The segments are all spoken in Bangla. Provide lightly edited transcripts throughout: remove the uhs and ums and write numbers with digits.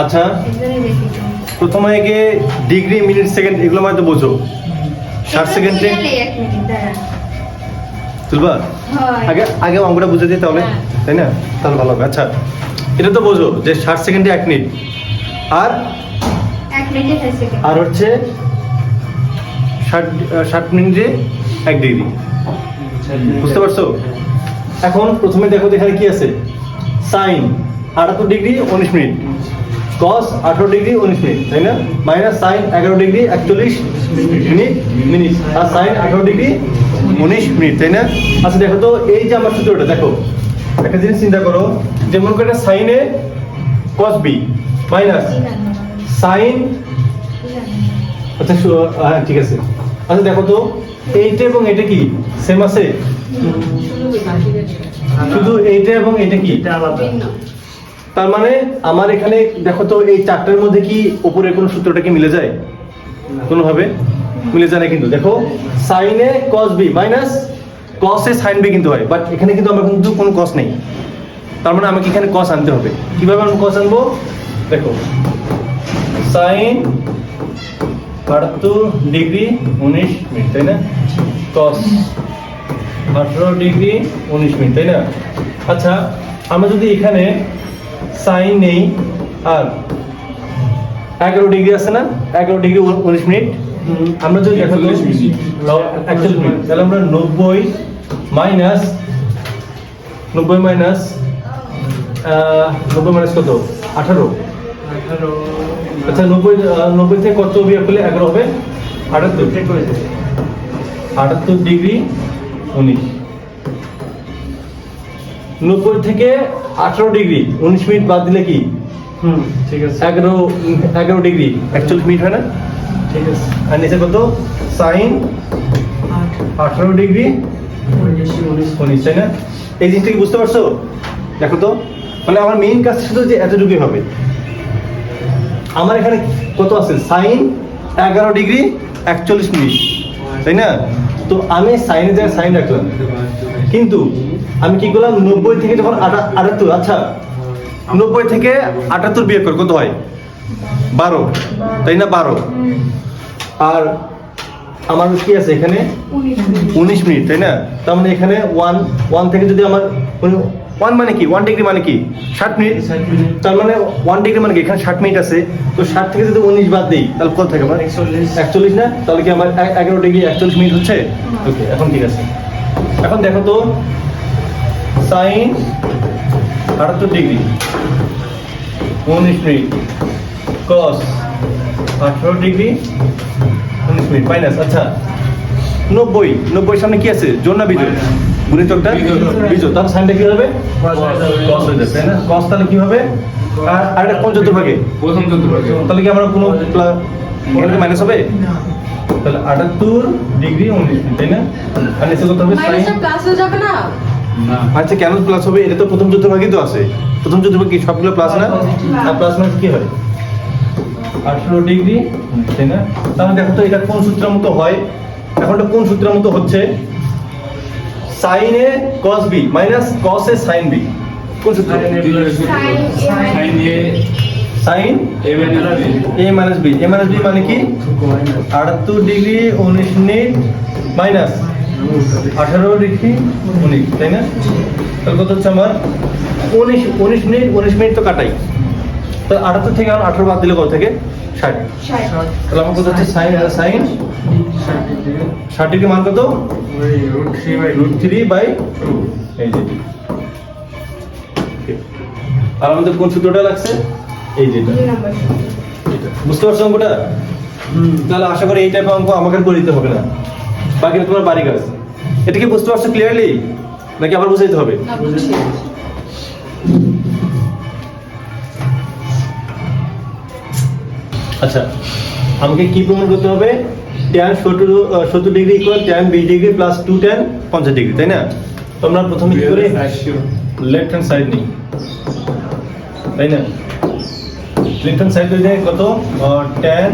আচ্ছা প্রথমে আগে ডিগ্রি মিনিট সেকেন্ড এগুলো মানে তো বোঝো 60 সেকেন্ডে তুলবা আগে আগে অঙ্কটা বুঝে দিই তাহলে তাই না তাহলে ভালো হবে আচ্ছা এটা তো বোঝো যে 60 সেকেন্ডে 1 মিনিট আর 1 মিনিটে 60 সেকেন্ড আর হচ্ছে 60 মিনিটে 1 ডিগ্রি বুঝতে পারছো এখন প্রথমে দেখো এখানে কি আছে sine 78 degree 19 minute cos 18 degree 19 minute তাই না মাইনাস সাইন 11 ডিগ্রি 41 মিনিট আর সাইন 18 ডিগ্রি 19 মিনিট তাই না আচ্ছা দেখো তো এই যে আমার সূত্রটা দেখো একটা জিনিস চিন্তা করো যেমন করে সাইনে cos b মাইনাস সাইন আচ্ছা হ্যাঁ ঠিক আছে আচ্ছা দেখো তো এইটা এবং এটা কি সেম আছে শুধু এইটা এবং এটা কি তার মানে আমার এখানে দেখো তো এই চারটার মধ্যে কি উপরের কোন সূত্রটা কি মিলে যায় কোনোভাবে মিলে যায় না কিন্তু দেখো সাইনে cos b মাইনাস cos এ sin b কিন্তু হয় বাট এখানে কিন্তু আমার কিন্তু কোনো cos নেই তার মানে আমাকে এখানে cos আনতে হবে কিভাবে আমি cos আনবো দেখো sin 78 ডিগ্রি 19 মিনিট তাই না cos 18 ডিগ্রি 19 মিনিট তাই না আচ্ছা আমরা যদি এখানে সাইন নেই আর 11 ডিগ্রি আছে না 11 ডিগ্রি 19 মিনিট আমরা যদি দেখো 41 মিনিট তাহলে আমরা 90 মাইনাস 90 মাইনাস কত 18 আচ্ছা 90 থেকে কত বিয়োগ করলে 11 হবে 78 ডিগ্রি 19 90 থেকে 18 ডিগ্রি 19 মিনিট বাদ দিলে কি ঠিক আছে 11 ডিগ্রি 41 মিনিট হয় না ঠিক আছে আর নিচে কত সাইন 18 ডিগ্রি 19 তাই না এই জিনিসটা কি বুঝতে পারছো দেখো তো মানে আমার মেইন কাজ শুধু যে এতটুকুই হবে আমার এখানে কত আছে সাইন 11 ডিগ্রি 41 মিনিট তাই না তো আমি সাইনের জায়গায় সাইন রাখলাম কিন্তু আমি কি করলাম 90 থেকে যখন 78 আচ্ছা 90 থেকে 78 বিয়োগ কর কত হয় 12 তাই না 12 আর আমার কি আছে এখানে 19 মিনিট তাই না তার মানে এখানে 1 থেকে যদি আমার 1 মানে কি 1 ডিগ্রি মানে কি 60 মিনিট তার মানে 1 ডিগ্রি মানে কি এখানে 60 মিনিট আছে তো 60 থেকে যদি 19 বাদ দেই তাহলে কত থাকে আমার 41 না তাহলে কি আমার 11 ডিগ্রি 41 মিনিট হচ্ছে ওকে এখন ঠিক আছে এখন দেখো তো sine 78 degree 19 minute cos 18 degree 19 minute minus আচ্ছা 90 সামনে কি আছে জোড় না বিজোড় গুণিতকটা বিজোড় তাহলে সাইনটা কি হবে cos হয়ে যাবে তাই না cos তাহলে কি হবে আর এটা কোন চতুর্ভাগে প্রথম চতুর্ভাগে তাহলে কি আমরা কোনো এখানে মাইনাস হবে তাহলে 78 ডিগ্রি 19 মিনিট তাই না আর নিচে কত হবে সাইন প্লাস হয়ে যাবে না আচ্ছা কেন প্লাস হবে এটা তো প্রথম চতুর্ভাগই তো আছে প্রথম চতুর্ভাগে সবগুলো প্লাস না আর প্লাস মানে কি হয় 18 ডিগ্রি তাই না তাহলে দেখো তো এটা কোন সূত্রের মতো হয় এখন এটা কোন সূত্রের মতো হচ্ছে sin a cos b minus cos a sin b কোন সূত্র সাইন এ sin a minus b a minus b মানে কি 78 ডিগ্রি 19 মিনিট মাইনাস 18 ডিগ্রি 19 তাই না তাহলে কত হচ্ছে আমার 19 মিনিট তো কাটাই তো 78 থেকে আমার 18 বাদ দিলে কত থেকে 60 তাহলে আমার কত হচ্ছে সাইন 60 ডিগ্রি মান কত √3/2 এই যে আর আমাদের কোন সূত্রটা লাগছে এই যেটা বুঝতে পারছো অঙ্কটা তাহলে আশা করি এই টাইপের অঙ্ক আমাকে করে দিতে হবে না বাকি তোমার বাড়ি কাজ এটা কি বুঝতে পারছো ক্লিয়ারলি নাকি আবার বুঝাইতে হবে আচ্ছা আমাকে কি প্রমাণ করতে হবে tan 70 degree equal tan 20 degree plus 2 tan 50 degree তাই না তো আমরা প্রথমে কি করি লেফট হ্যান্ড সাইড নিই তাই না লেফট হ্যান্ড সাইড হয়ে যায় কত tan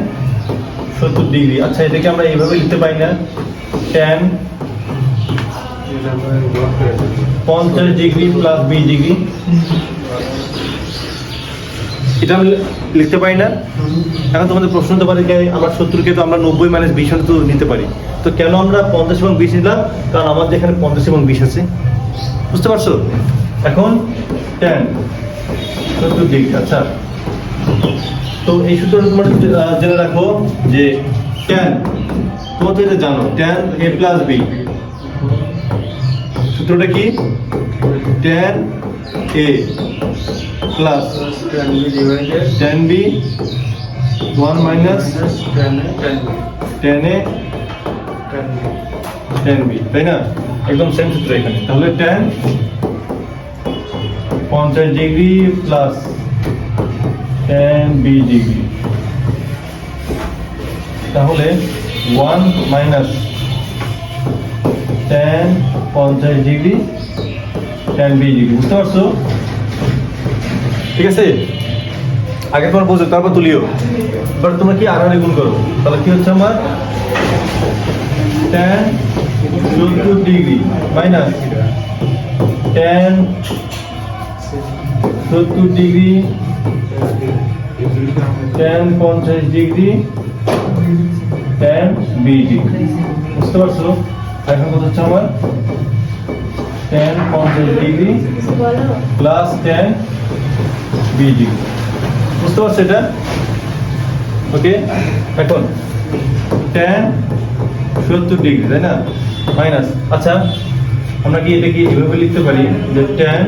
70 ডিগ্রি আচ্ছা এটাকে আমরা এইভাবে লিখতে পারি না tan 50 ডিগ্রি প্লাস 20 ডিগ্রি এটা আমি লিখতে পারি না। এখন তোমাদের প্রশ্ন হতে পারে যে আমার 70কে তো আমরা 90 মাইনাস 20 তো নিতে পারি, তো কেন আমরা 50 এবং 20 নিলাম? কারণ আমাদের এখানে 50 এবং 20 আছে, বুঝতে পারছো? এখন tan 70 ডিগ্রি। আচ্ছা, তো এই সূত্রটা তোমরা জেনে রাখো যে tan, তোমরা তো এটা জানো, tan a প্লাস b। সূত্রটা কি? tan a plus tan b 1 minus tan a tan b, তাই না? একদম সেম সূত্র এখানে। তাহলে tan 50 degree plus tan b degree, তাহলে 1 minus tan 50 degree tan b degree, বুঝতে পারছো? ঠিক আছে, আগে তোমার বোঝো, তারপর তুলিও। এবার তোমরা কি আড়াআড়ি গুণ করো, তাহলে কি হচ্ছে আমার tan 70 degree minus tan 70 degree tan 50 degree tan b degree, বুঝতে পারছো? এখন কত হচ্ছে আমার tan 50 ডিগ্রি বলো। প্লাস tan b ডিগ্রি, বুঝতে পারছো এটা? ওকে, এখন tan 70 ডিগ্রি, তাই না, মাইনাস, আচ্ছা আমরা কি এটা কি এভাবে লিখতে পারি যে tan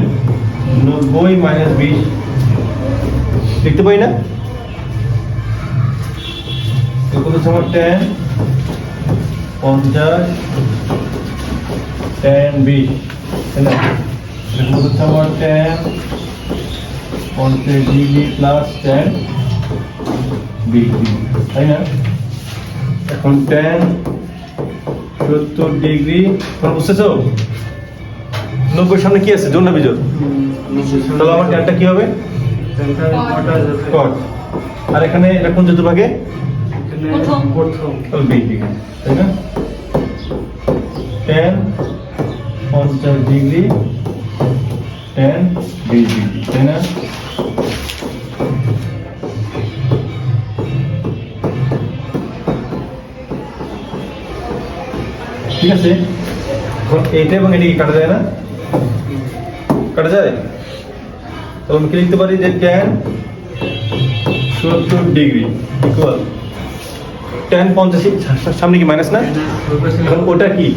90 মাইনাস 20 লিখতে পারি না? তো কত হচ্ছে আমার tan 50 tan 20, তাই না? এটা কত হচ্ছে আমার tan 50 degree plus tan 20 degree, তাই না? এখন tan 70 ডিগ্রি, তোমরা বুঝতেছো? 90 সামনে কি আছে? জোড় না বিজোড়? তাহলে আমার ট্যানটা কি হবে? কট। আর এখানে এটা কোন চতুর্ভাগে? প্রথম। তাহলে 20 ডিগ্রি, তাই না? tan 50 ডিগ্রি tan 20 ডিগ্রি, তাই না? ঠিক আছে, এখন এইটা এবং এটি কাটা যায় না? কাটা যায়? তাহলে আমি কি লিখতে পারি যে tan 70 ডিগ্রি ইকুয়াল tan 50, সামনে কি মাইনাস না? এখন ওটা কি?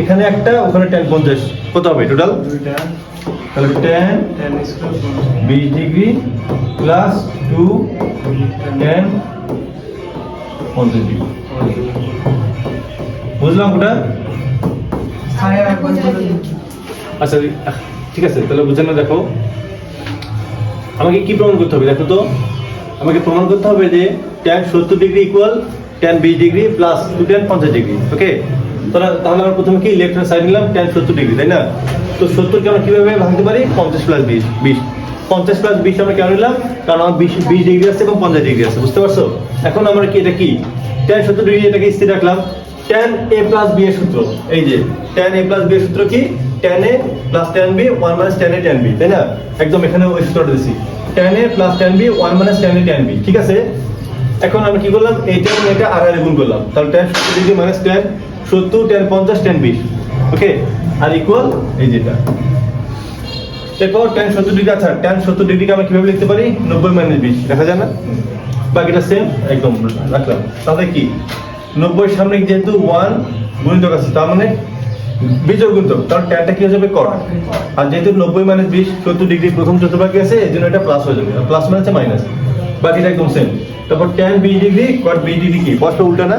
এখানে একটা, ওখানে tan 50, কত হবে টোটাল? তাহলে tan 20 degree plus 2 tan 50 degree, বুঝলাম ওটা? আচ্ছা ঠিক আছে, তাহলে বুঝে না। দেখো আমাকে কি প্রমাণ করতে হবে? দেখো তো, আমাকে প্রমাণ করতে হবে যে tan 70 degree equal tan 20 degree plus 2 tan 50 degree. Okay, তাহলে আমরা প্রথমে কি লেফট হ্যান্ড সাইড নিলাম tan 70 ডিগ্রি, তাই না? তো 70 কে আমরা কিভাবে ভাঙতে পারি? 50 প্লাস 20, 50 প্লাস 20 আমরা কেন নিলাম? কারণ আমার 20 ডিগ্রি আছে এবং 50 ডিগ্রি আছে, বুঝতে পারছো? এখন আমরা কি এটা কি tan 70 ডিগ্রি এটাকে স্থির রাখলাম। tan a প্লাস b এর সূত্র, এই যে tan a প্লাস b এর সূত্র কি? tan a plus tan b 1 minus tan a tan b, তাই না? একদম এখানে ওই সূত্রটা দিছি, tan a plus tan b 1 minus tan a tan b, ঠিক আছে? এখন আমরা কি করলাম? এইটা এবং এটা আড়াআড়ি গুণ করলাম, তাহলে tan 70 degree minus tan 70 tan 50 tan 20, ওকে, আর ইকুয়াল এই যেটা। এরপর tan 70 ডিগ্রি, আচ্ছা tan 70 ডিগ্রিকে আমরা কিভাবে লিখতে পারি? 90 মাইনাস 20, দেখা যায় না? বাকিটা সেম একদম রাখলাম। তাহলে কি 90 সামনে যেহেতু 1 গুণিতক আছে, তার মানে বিজোড় গুণিতক, তাহলে ট্যানটা কি হয়ে যাবে? কট। আর যেহেতু 90 মাইনাস 20 70 ডিগ্রি প্রথম চতুর্ভাগে আছে, এই জন্য এটা প্লাস হয়ে যাবে, আর প্লাস মানে হচ্ছে মাইনাস, বাকিটা একদম সেম। তারপর tan 20 ডিগ্রি কট 20 ডিগ্রি কি পরস্পর উল্টা না,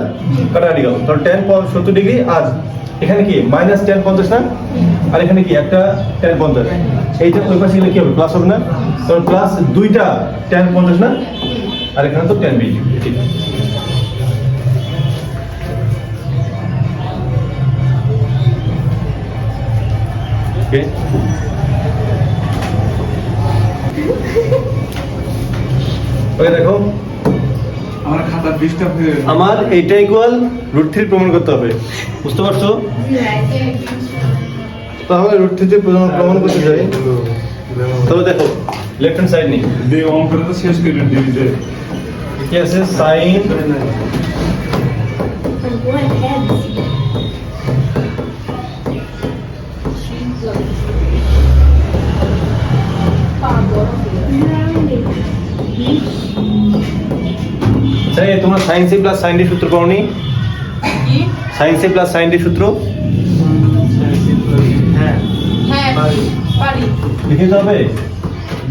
কাটাকাটি গেল। তাহলে tan 70 ডিগ্রি, আর এখানে কি মাইনাস tan 50 না, আর এখানে কি একটা tan 50, এইটা ওই পাশে গেলে কি হবে? প্লাস হবে না? তাহলে প্লাস দুইটা tan 50 না, আর এখানে তো tan 20 ডিগ্রি, ঠিক আছে? ওকে, ওকে দেখো আমার খাতা ডিস্টার্ব হয়ে গেল। আমার এইটা ইকুয়াল √3 প্রমাণ করতে হবে, বুঝতে পারছো? তাহলে √3 প্রমাণ করতে যাই, তবে দেখো লেফট হ্যান্ড সাইড নেই দে অঙ্ক করে তো শেষ করে দিবি কি আছে সাইন আচ্ছা তোমরা sine C plus sine D সূত্র পড়নি sine C plus sine D সূত্র হ্যাঁ হ্যাঁ পারি লিখে যাবে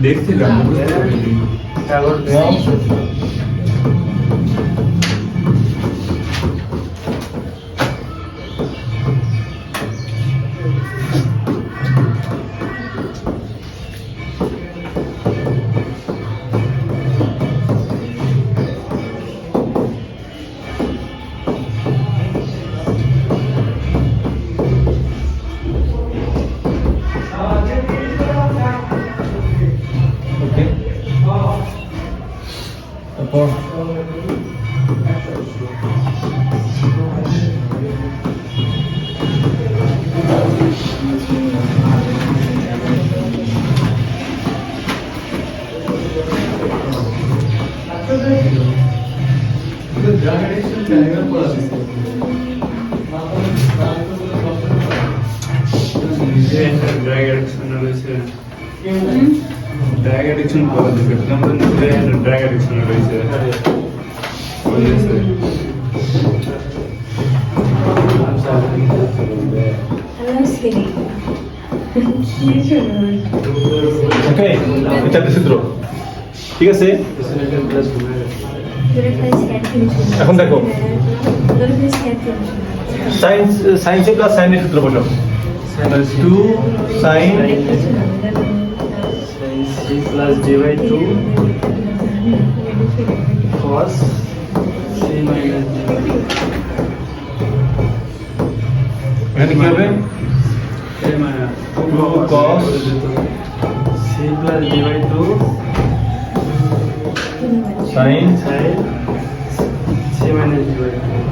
দেখছি না তারপর ওকে তারপর ড্রাগ অ্যাডিকশন রয়েছে ড্রাগ অ্যাডিকশন করা দিবে আমাদের মধ্যে ড্রাগ অ্যাডিকশন রয়েছে বুঝেছে ওকে এটা একটা সূত্র ঠিক আছে এখন দেখো sine sine C plus sine এর সূত্র বলো 2 sine C plus D by 2 cos C minus D by 2 এখানে কি হবে এই মানে 2 cos C plus D by 2 sine sin C minus D by 2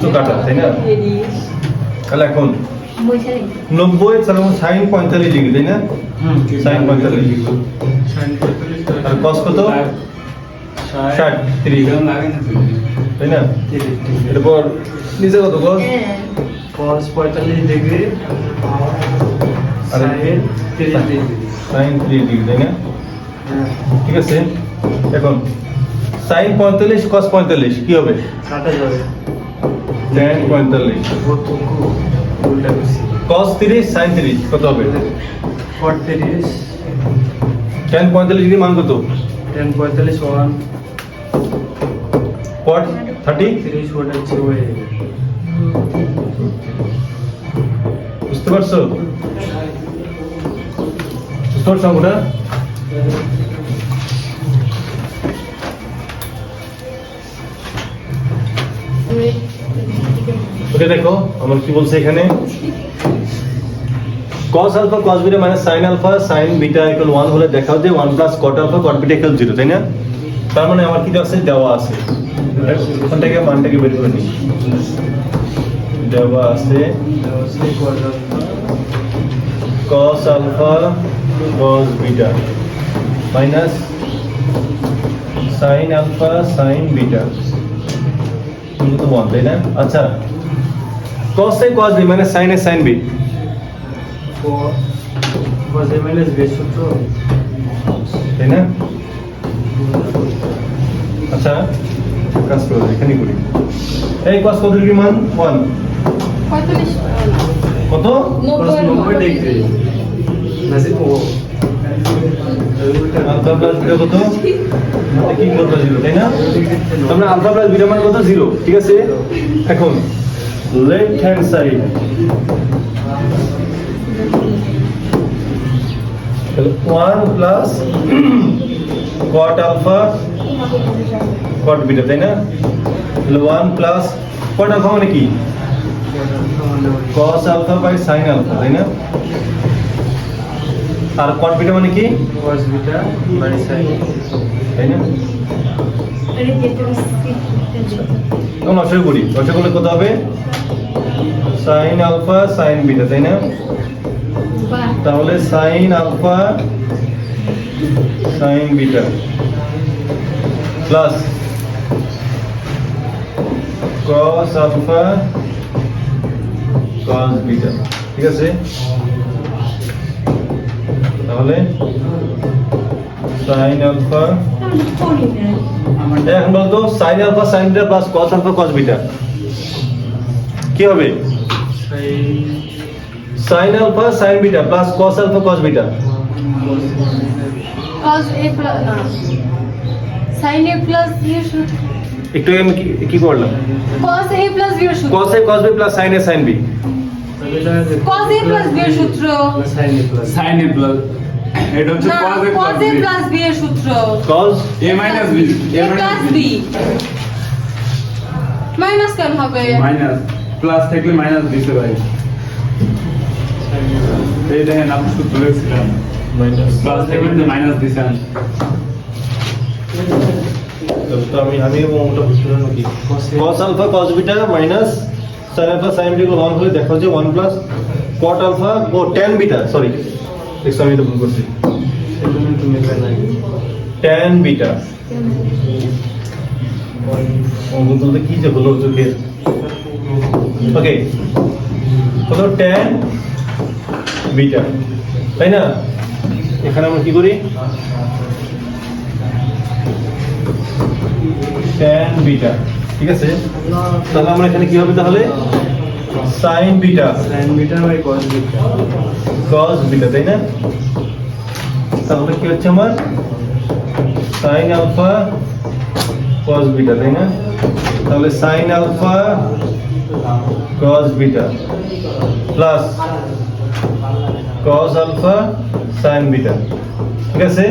তো কাটা তাই না তাহলে এখন 90 তাহলে সাইন 45 ডিগ্রি তাই না সাইন 45 ডিগ্রি sin 45 আর cos কত 60 30 এরকম লাগে না তো তাই না এরপর নিচে কত cos cos 45 ডিগ্রি আরে sin 30 ডিগ্রি সাইন 3 ডিগ্রি তাই না ঠিক আছে এখন সাইন 45 cos 45 কি হবে কাটা যাবে tan 45 কতটুকু উল্টা করছি cos 30 sin 30 কত হবে 40 tan 45 ডিগ্রি মান কত 10 45 1 cot 30 30 ওটা হচ্ছে ওই বুঝতে পারছো বুঝতে পারছো ওটা ওকে দেখো আমার কি বলছে এখানে cos alpha cos beta minus sin alpha sin beta equal 1 হলে দেখাও যে 1 plus cot alpha cot beta equal 0 তাই না তার মানে আমার কি আছে দেওয়া আছে ওখান থেকে মানটাকে বের করে নিই দেওয়া আছে cos alpha cos beta minus sin alpha sin beta তুমি তো 1 তাই না আচ্ছা cos sin cos b minus sin a sin b cos a minus b সূত্র তাই না আচ্ছা কাজ করো এখানে করি এই cos কত ডিগ্রি মান 1 45 কত cos 90 ডিগ্রি নাসি ও আলফা প্লাস বিটা কত এটা কি কত 0 তাই না আমরা আলফা প্লাস বিটা মান কত 0 ঠিক আছে এখন লেফট হ্যান্ড সাইড তাহলে 1 plus cot alpha cot beta তাই না তাহলে 1 প্লাস cot alpha মানে কি cos alpha by sin alpha তাই না আর cot beta মানে কি cos beta by sin তাই না এখন অসয় করি অসয় করলে কত হবে সাইন আলফা সাইন বিটা, তাই না? তাহলে sine alpha sine beta plus cos alpha cos beta, ঠিক আছে? তাহলে সাইন আলফা, এখন বলতো sine alpha sine beta plus cos alpha cos beta কি হবে? Sine alpha sine beta plus cos alpha cos beta. cos a plus sin a plus b এর সূত্র একটু আগে আমি কি করলাম? cos a plus b এর সূত্র cos a cos b plus sin a sin b। cos a plus b এর সূত্র সাইন এ প্লাস এটা হচ্ছে না cos a cos a plus plus b এর সূত্র cos a minus b a plus b minus কেন হবে? মাইনাস প্লাস থাকলে মাইনাস দিতে ভাই। এই দেখেন আপনি সূত্র লিখছিলাম মাইনাস প্লাস থাকলে মাইনাস দিছেন। তো আমি ওটা বুঝলাম নাকি? cos alpha cos beta minus sin alpha sin beta 1 হলে দেখো যে 1 প্লাস cot আলফা ও tan বিটা, সরি দেখো আমি তো ভুল করছি, tan বিটা বলতে কি যে হলো চোখে, ওকে হলো tan বিটা, তাই না? এখানে আমরা কি করি? tan বিটা, ঠিক আছে? তাহলে আমরা এখানে কি হবে তাহলে? sin বিটা cos বিটা, তাই না? তাহলে কি হচ্ছে আমার sin আলফা cos বিটা, তাই না? তাহলে sin alpha cos beta plus cos alpha sin beta, ঠিক আছে?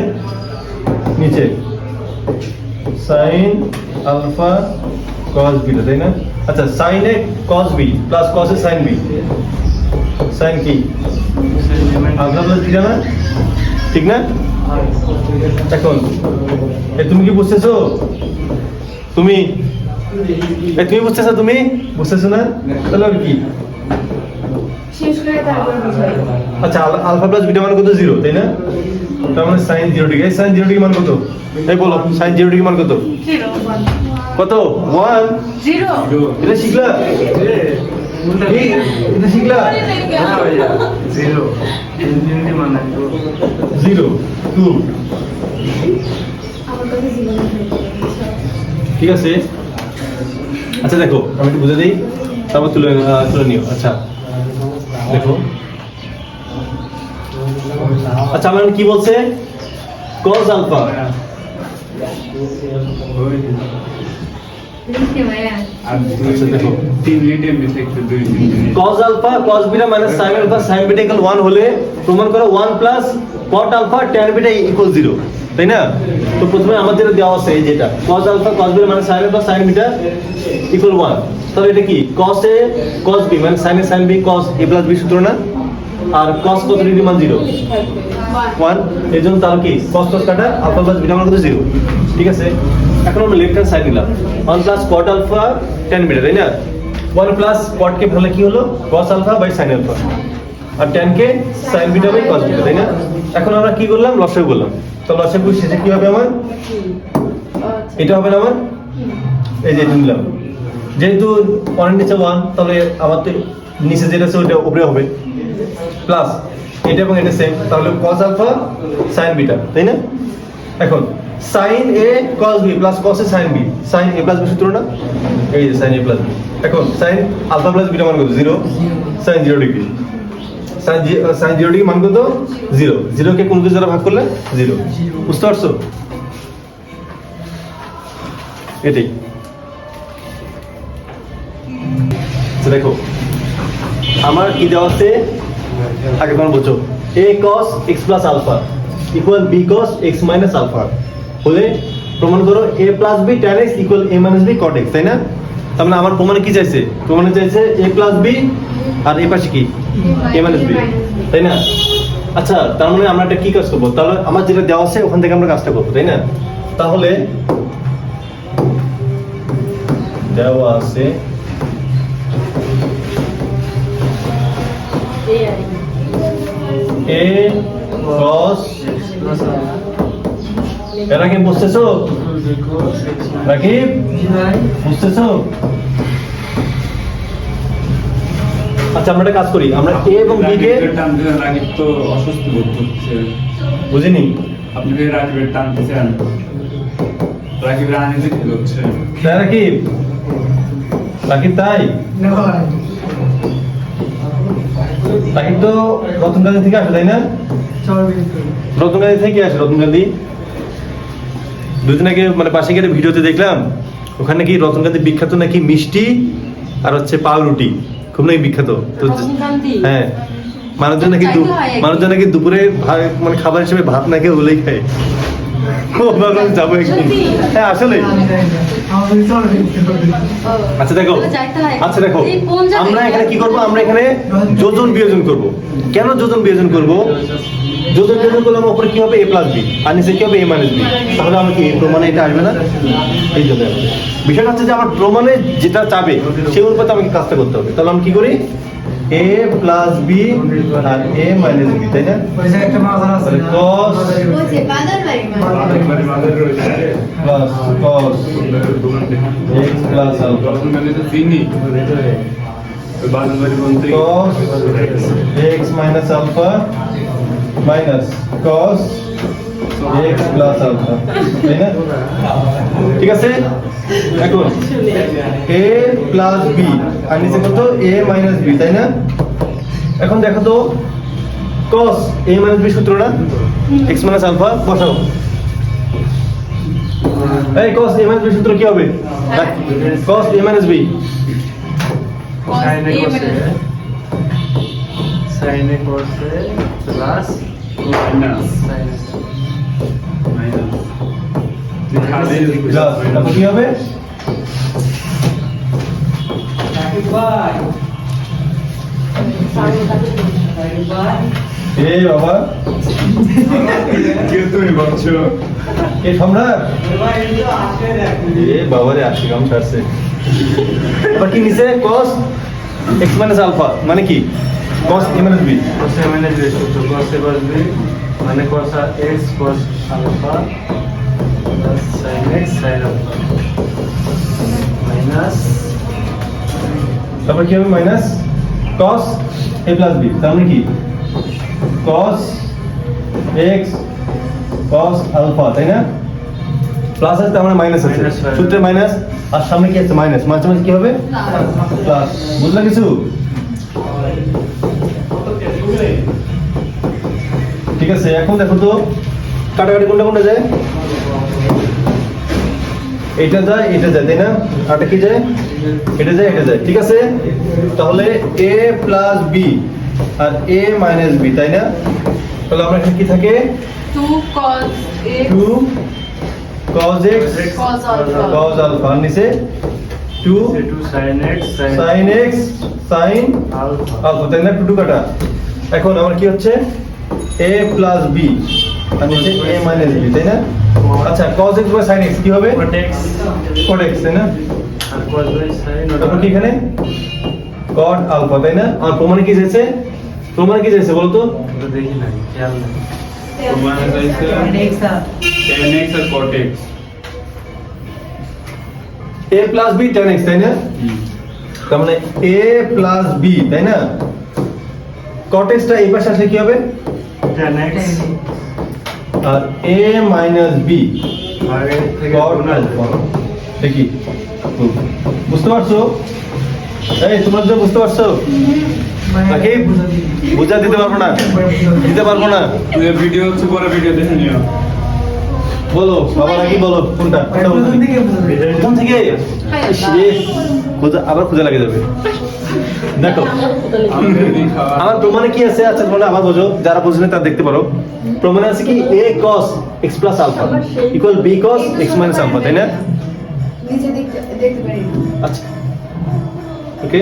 নিচে sin আলফা cos বিটা, তাই না? আচ্ছা sin a cos b plus cos a sin b, sin কি আলফা প্লাস বিটা না, ঠিক না? এখন তুমি কি বুঝতেছো? তুমি বুঝতেছো না? তাহলে আর কি? শেষ করে তারপর বুঝাই। আচ্ছা আলফা প্লাস বিটা মান কত? 0, তাই না? তার মানে sin 0 ডিগ্রি, sin 0 ডিগ্রি মান কত? এই বলো sin 0 ডিগ্রি মান কত? 0 কত? 1। 0 এটা শিখলা? এই এটা শিখলা? 0 2, ঠিক আছে? আচ্ছা দেখো আমি একটু বুঝে দিই, তারপর তুলে নিও। আচ্ছা দেখো, আচ্ছা আমার কি বলছে? cos আলফা আচ্ছা দেখো 3 মিনিটের মিস্টেক তো 2 minute cos alpha cos beta minus sin alpha sin beta equal 1 হলে প্রমাণ করো 1 plus cot alpha tan beta equal 0, তাই না? তো প্রথমে আমাদের দেওয়া আছে এই যেটা cos alpha cos beta minus sin alpha sin beta equal 1, তাহলে এটা কি cos a cos b মানে sin a sin b cos a plus b সূত্র না? আর cos কত ডিগ্রি মান 0 1, এর জন্য তাহলে কি cos cos কাটা আলফা প্লাস বিটা মান কত 0, ঠিক আছে? এখন আমরা লেফট হ্যান্ড সাইড নিলাম 1 plus cot alpha tan beta, তাই না? 1 প্লাস cot কে ফেলে কি হলো? cos alpha by sin alpha, আর tan কে sin beta by cos beta, তাই না? এখন আমরা কি করলাম? লসাগু করলাম। তো লসাগু শেষে কি হবে আমার? এটা হবে না আমার? এই যে নিলাম, যেহেতু 1 এর নিচে 1, তাহলে আমার তো নিচে যেটা আছে ওটা উপরে হবে, প্লাস এটা এবং এটা সেম, তাহলে cos আলফা sin বিটা, তাই না? এখন sin a cos b plus cos a sin b, sin a plus b সূত্র না? এই যে sin a প্লাস b। এখন sin আলফা প্লাস বিটা মান কত? 0, sin 0 ডিগ্রি, sin 0 ডিগ্রি মান কত? 0, 0 কে কোন কিছু দ্বারা ভাগ করলে 0, বুঝতে পারছো? এটাই। দেখো আমার কি দেওয়া আছে আগে কোন বলছো? a cos x plus alpha equal b cos x minus alpha হলে প্রমাণ করো a plus b tan x equal a minus b cot x, তাই না? তার মানে আমার প্রমাণে কি চাইছে? প্রমাণে চাইছে a plus b আর এই পাশে কি a minus b, তাই না? আচ্ছা তার মানে আমরা এটা কি কাজ করব? তাহলে আমার যেটা দেওয়া আছে ওখান থেকে আমরা কাজটা করব, তাই না? তাহলে দেওয়া আছে এ cos plus alpha. এরা কি বুঝতেছো B cos X minus. Rakib Right. বুঝতেছো আচ্ছা আমরা একটা কাজ করি আমরা এ এবং বি কে রাকিবের টান দিলে রাকিব তো অসুস্থ বোধ করছে। বুঝিনি আপনি কি রাকিবের টানতেছেন? রাকিবের আনিতে কি হচ্ছে? তাই রাকিব রাকিব তাই রাকিব তো রতনগাঁদি থেকে আসে তাই না রতনগাঁদি থেকে আসে রতনগাঁদি দুদিন আগে মানে পাশে গিয়ে একটা ভিডিওতে দেখলাম ওখানে কি রতনগাঁদি বিখ্যাত নাকি মিষ্টি আর হচ্ছে পাউরুটি খুব নাকি বিখ্যাত তো রতনগাঁদি? হ্যাঁ মানুষজন নাকি মানুষজন নাকি দুপুরে মানে খাবার হিসেবে ভাত নাকি ওগুলোই খায় ও ভাবলাম যাবো একদিন সত্যি? হ্যাঁ আসলে আচ্ছা দেখো তাহলে যাইতে হয়। আচ্ছা দেখো এই কোন জায়গায়? আমরা এখানে কি করব আমরা এখানে যোজন বিয়োজন করব কেন যোজন বিয়োজন করব যোজন বিয়োজন করলে আমার উপরে কি হবে a প্লাস বি আর নিচে কি হবে a মাইনাস বি তাহলে আমার কি প্রমাণে এটা আসবে না এই জন্য বিষয়টা হচ্ছে যে আমার প্রমাণে যেটা চাবে সেই অনুপাতে আমাকে কাজটা করতে হবে তাহলে আমি কি করি a প্লাস বি আর a মাইনাস বি তাই না তাহলে cos বলছে বাজার বাড়ি বাড়ি বাজারে রয়েছে। প্লাস cos দোকান দেখুন। x প্লাস আলফা রতনগাঁদি তো চিনি। ওই বাজার বাড়ি বলতে cos x minus alpha minus cos x plus alpha তাই না ঠিক আছে এখন a plus b আর নিচে কত a minus b তাই না এখন দেখো তো cos a minus b সূত্র না x minus alpha বসাও এই cos a minus b সূত্র কি হবে cos a minus b Sin A cos A. Sin A cos A plus minus sin A. Minus plus তারপর কি হবে এ বাবা কে তুমি ভাবছো? এ সম্রাট এ বাবারে 80 গ্রাম ছাড়ছে আবার কি নিচে cos x minus alpha মানে কি cos a minus b cos A minus B সূত্র cos A plus B মানে cos X cos alpha plus sin X sin alpha minus তারপর কি হবে minus cos a plus b তার মানে কি cos x cos alpha তাই না প্লাস আছে তার মানে মাইনাস আছে Minus হয়। সূত্রে মাইনাস আর সামনে কি আছে মাইনাস মাঝে মাঝে কি হবে প্লাস বুঝলা কিছু ঠিক আছে এখন দেখো তো কাটাকাটি কোনটা কোনটা যায় এটা যায় তাই না আরটা কি যায় এটা যায় ঠিক আছে তাহলে a প্লাস b আর a মাইনাস b তাই না তাহলে আমরা এখানে কি থাকে 2 cos x 2 cos x cos alpha cos alpha আর নিচে 2 2 sin X sin x sin alpha alpha তাই না 2 কাটা এখন আমার কি হচ্ছে a প্লাস b আর নিচে a মাইনাস b তাই না আচ্ছা cos x by sin x কি হবে cot X cot x তাই না আর cos by sin তারপর কি এখানে cot alpha তাই না আর প্রমাণে কি যাচ্ছে বলো তো ওটা দেখি না খেয়াল নেই প্রমাণে যাইছে tan x আর cot x। a plus b tan x তাই না তার মানে a প্লাস b তাই না cot x টা এই পাশে আসলে কি হবে tan X আর a মাইনাস b আগে থেকে cot গুণা alpha দেখি বুঝতে পারছো এই তোমরা যে বুঝতে পারছো নাকি বুঝা দিতে পারবো না তুই ভিডিও হচ্ছে পরে ভিডিও দেখে নিও। বলো বাবা নাকি বলো কোনটা প্রথম থেকে আবার খোঁজা লাগে যাবে দেখো আমার প্রমাণে কি আছে আচ্ছা তোমরা আবার বোঝো যারা বুঝলে তারা দেখতে পারো প্রমাণে আছে কি a cos x plus alpha equal b cos x minus alpha তাই না নিচে দেখতে পারি আচ্ছা ওকে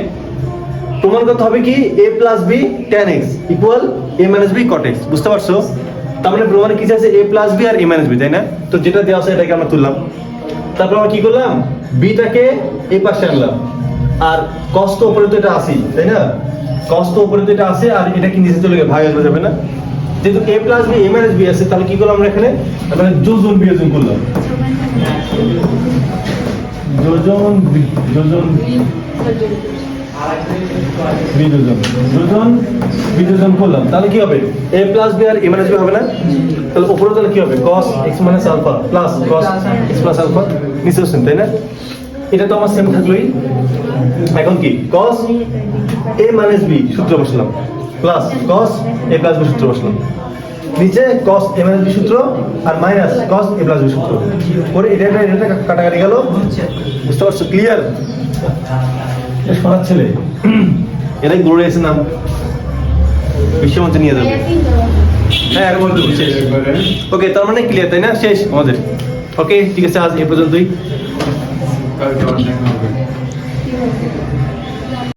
প্রমাণ করতে হবে কি a plus b tan x equal a minus b cot x বুঝতে পারছো তার মানে প্রমাণে কি আছে a plus b আর a minus b তাই না তো যেটা দেওয়া আছে এটাকে আমরা তুললাম তারপর আমরা কি করলাম b টাকে এই পাশে আনলাম আর cos তো উপরে তো এটা আছে তাই না cos তো উপরে তো এটা আছে আর এটা কি নিচে চলে গেলে ভাগ হয়ে যাবে না যেহেতু a plus b a minus b আছে তাহলে কি করলাম আমরা এখানে মানে যোজন বিয়োজন করলাম যোজন বিয়োজন করলাম তাহলে কি হবে a প্লাস b আর a মাইনাস b হবে না তাহলে উপরে তাহলে কি হবে cos x minus alpha plus cos x plus alpha নিচে সেম তাই না এটা তো আমার সেম থাকলোই এখন কি cos a মাইনাস b সূত্র বসালাম plus cos a plus b সূত্র বসালাম নিচে cos a মাইনাস b সূত্র আর minus cos a plus b সূত্র পরে এটা কাটাকাটি গেল বুঝতে পারছো ক্লিয়ার শোনার ছেলে এটাই দৌড়ে এসে নাম বিশ্বমঞ্চে নিয়ে যাবে হ্যাঁ আর বলতে শেষ ওকে তার মানে ক্লিয়ার তাই না শেষ আমাদের ওকে ঠিক আছে আজ এই পর্যন্তই কালকে অনেক